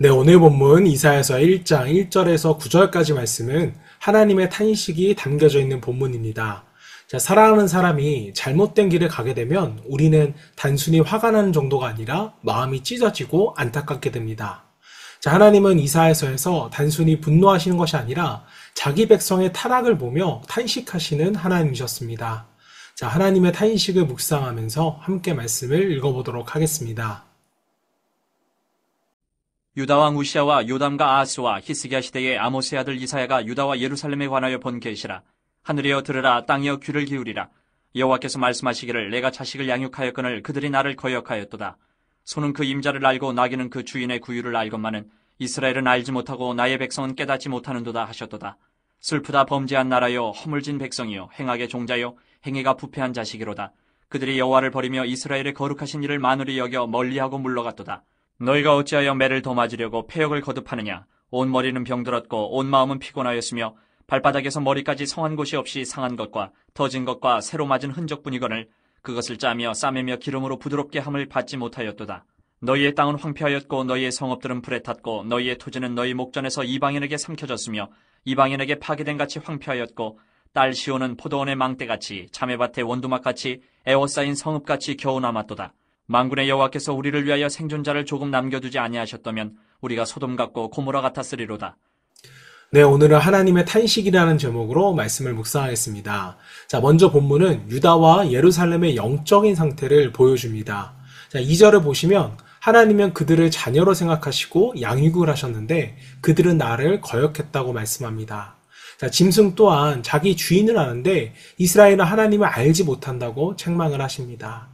네, 오늘 본문 이사야서 1장 1절에서 9절까지 말씀은 하나님의 탄식이 담겨져 있는 본문입니다. 자, 사랑하는 사람이 잘못된 길을 가게 되면 우리는 단순히 화가 나는 정도가 아니라 마음이 찢어지고 안타깝게 됩니다. 자, 하나님은 이사야서에서 단순히 분노하시는 것이 아니라 자기 백성의 타락을 보며 탄식하시는 하나님이셨습니다. 자, 하나님의 탄식을 묵상하면서 함께 말씀을 읽어보도록 하겠습니다. 유다 왕 우시아와 요담과 아하스와 히스기야 시대의 아모스의 아들 이사야가 유다와 예루살렘에 관하여 본 계시라. 하늘이여 들으라, 땅이여 귀를 기울이라. 여호와께서 말씀하시기를 내가 자식을 양육하였거늘 그들이 나를 거역하였도다. 소는 그 임자를 알고 나귀는 그 주인의 구유를 알건만은 이스라엘은 알지 못하고 나의 백성은 깨닫지 못하는도다 하셨도다. 슬프다 범죄한 나라여, 허물진 백성이여, 행악의 종자여, 행위가 부패한 자식이로다. 그들이 여호와를 버리며 이스라엘의 거룩하신 일을 만으리 여겨 멀리하고 물러갔도다. 너희가 어찌하여 매를 더 맞으려고 패역을 거듭하느냐. 온 머리는 병들었고 온 마음은 피곤하였으며 발바닥에서 머리까지 성한 곳이 없이 상한 것과 터진 것과 새로 맞은 흔적뿐이거늘 그것을 짜며 싸매며 기름으로 부드럽게 함을 받지 못하였도다. 너희의 땅은 황폐하였고 너희의 성읍들은 불에 탔고 너희의 토지는 너희 목전에서 이방인에게 삼켜졌으며 이방인에게 파괴된 같이 황폐하였고 딸 시온은 포도원의 망대같이 자매밭의 원두막같이 에워싸인 성읍같이 겨우 남았도다. 만군의 여호와께서 우리를 위하여 생존자를 조금 남겨두지 아니하셨다면 우리가 소돔 같고 고모라 같았으리로다. 네, 오늘은 하나님의 탄식이라는 제목으로 말씀을 묵상하겠습니다. 자, 먼저 본문은 유다와 예루살렘의 영적인 상태를 보여줍니다. 자, 2절을 보시면 하나님은 그들을 자녀로 생각하시고 양육을 하셨는데 그들은 나를 거역했다고 말씀합니다. 자, 짐승 또한 자기 주인을 아는데 이스라엘은 하나님을 알지 못한다고 책망을 하십니다.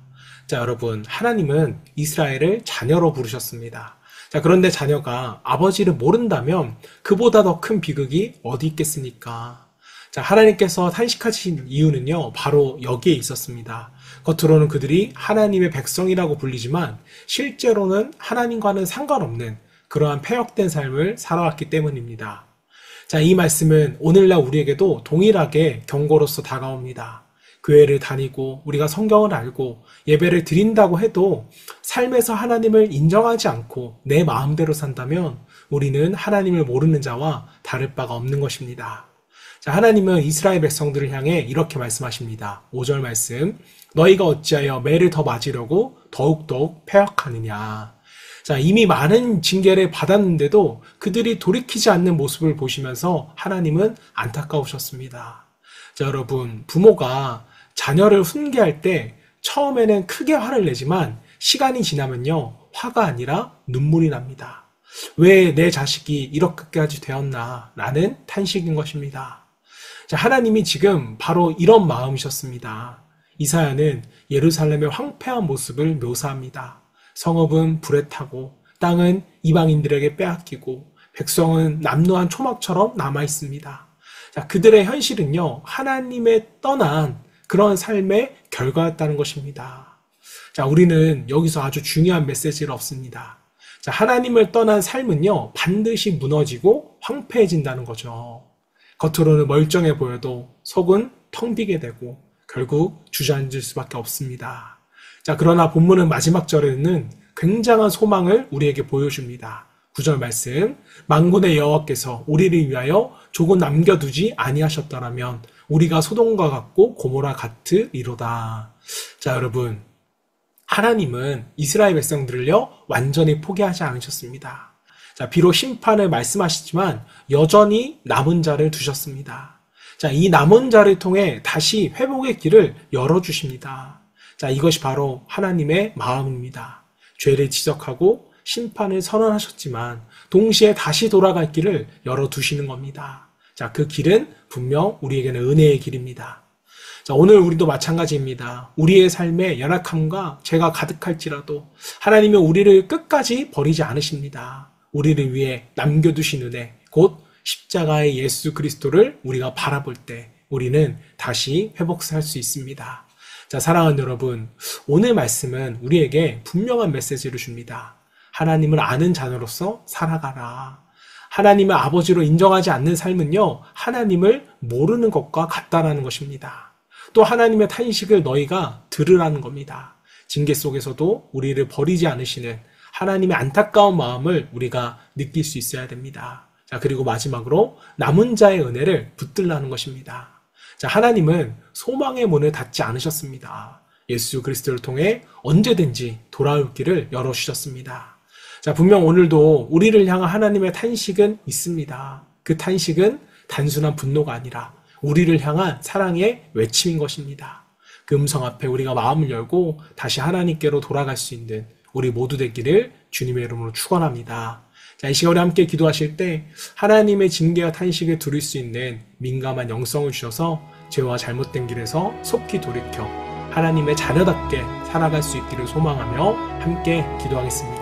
자, 여러분, 하나님은 이스라엘을 자녀로 부르셨습니다. 자, 그런데 자녀가 아버지를 모른다면 그보다 더 큰 비극이 어디 있겠습니까? 자, 하나님께서 탄식하신 이유는요, 바로 여기에 있었습니다. 겉으로는 그들이 하나님의 백성이라고 불리지만 실제로는 하나님과는 상관없는 그러한 패역된 삶을 살아왔기 때문입니다. 자, 이 말씀은 오늘날 우리에게도 동일하게 경고로서 다가옵니다. 교회를 다니고 우리가 성경을 알고 예배를 드린다고 해도 삶에서 하나님을 인정하지 않고 내 마음대로 산다면 우리는 하나님을 모르는 자와 다를 바가 없는 것입니다. 자, 하나님은 이스라엘 백성들을 향해 이렇게 말씀하십니다. 5절 말씀, 너희가 어찌하여 매를 더 맞으려고 더욱더욱 패역하느냐. 자, 이미 많은 징계를 받았는데도 그들이 돌이키지 않는 모습을 보시면서 하나님은 안타까우셨습니다. 자, 여러분, 부모가 자녀를 훈계할 때 처음에는 크게 화를 내지만 시간이 지나면요, 화가 아니라 눈물이 납니다. 왜 내 자식이 이렇게까지 되었나? 라는 탄식인 것입니다. 자, 하나님이 지금 바로 이런 마음이셨습니다. 이사야는 예루살렘의 황폐한 모습을 묘사합니다. 성읍은 불에 타고 땅은 이방인들에게 빼앗기고 백성은 남루한 초막처럼 남아 있습니다. 자, 그들의 현실은요, 하나님의 떠난 그런 삶의 결과였다는 것입니다. 자, 우리는 여기서 아주 중요한 메시지를 얻습니다. 자, 하나님을 떠난 삶은요, 반드시 무너지고 황폐해진다는 거죠. 겉으로는 멀쩡해 보여도 속은 텅 비게 되고 결국 주저앉을 수밖에 없습니다. 자, 그러나 본문은 마지막 절에는 굉장한 소망을 우리에게 보여줍니다. 9절 말씀, 만군의 여호와께서 우리를 위하여 조금 남겨두지 아니하셨더라면 우리가 소돔과 같고 고모라 같으리로다. 자, 여러분, 하나님은 이스라엘 백성들을요, 완전히 포기하지 않으셨습니다. 자, 비록 심판을 말씀하시지만 여전히 남은 자를 두셨습니다. 자, 이 남은 자를 통해 다시 회복의 길을 열어주십니다. 자, 이것이 바로 하나님의 마음입니다. 죄를 지적하고 심판을 선언하셨지만 동시에 다시 돌아갈 길을 열어두시는 겁니다. 자, 그 길은 분명 우리에게는 은혜의 길입니다. 자, 오늘 우리도 마찬가지입니다. 우리의 삶에 연약함과 죄가 가득할지라도 하나님은 우리를 끝까지 버리지 않으십니다. 우리를 위해 남겨두신 은혜, 곧 십자가의 예수 그리스도를 우리가 바라볼 때 우리는 다시 회복할 수 있습니다. 자, 사랑하는 여러분, 오늘 말씀은 우리에게 분명한 메시지를 줍니다. 하나님을 아는 자녀로서 살아가라. 하나님을 아버지로 인정하지 않는 삶은요, 하나님을 모르는 것과 같다라는 것입니다. 또 하나님의 탄식을 너희가 들으라는 겁니다. 징계 속에서도 우리를 버리지 않으시는 하나님의 안타까운 마음을 우리가 느낄 수 있어야 됩니다. 자, 그리고 마지막으로 남은 자의 은혜를 붙들라는 것입니다. 자, 하나님은 소망의 문을 닫지 않으셨습니다. 예수 그리스도를 통해 언제든지 돌아올 길을 열어주셨습니다. 자, 분명 오늘도 우리를 향한 하나님의 탄식은 있습니다. 그 탄식은 단순한 분노가 아니라 우리를 향한 사랑의 외침인 것입니다. 그 음성 앞에 우리가 마음을 열고 다시 하나님께로 돌아갈 수 있는 우리 모두 되기를 주님의 이름으로 축원합니다. 자, 이 시간 우리 함께 기도하실 때 하나님의 징계와 탄식을 들을 수 있는 민감한 영성을 주셔서 죄와 잘못된 길에서 속히 돌이켜 하나님의 자녀답게 살아갈 수 있기를 소망하며 함께 기도하겠습니다.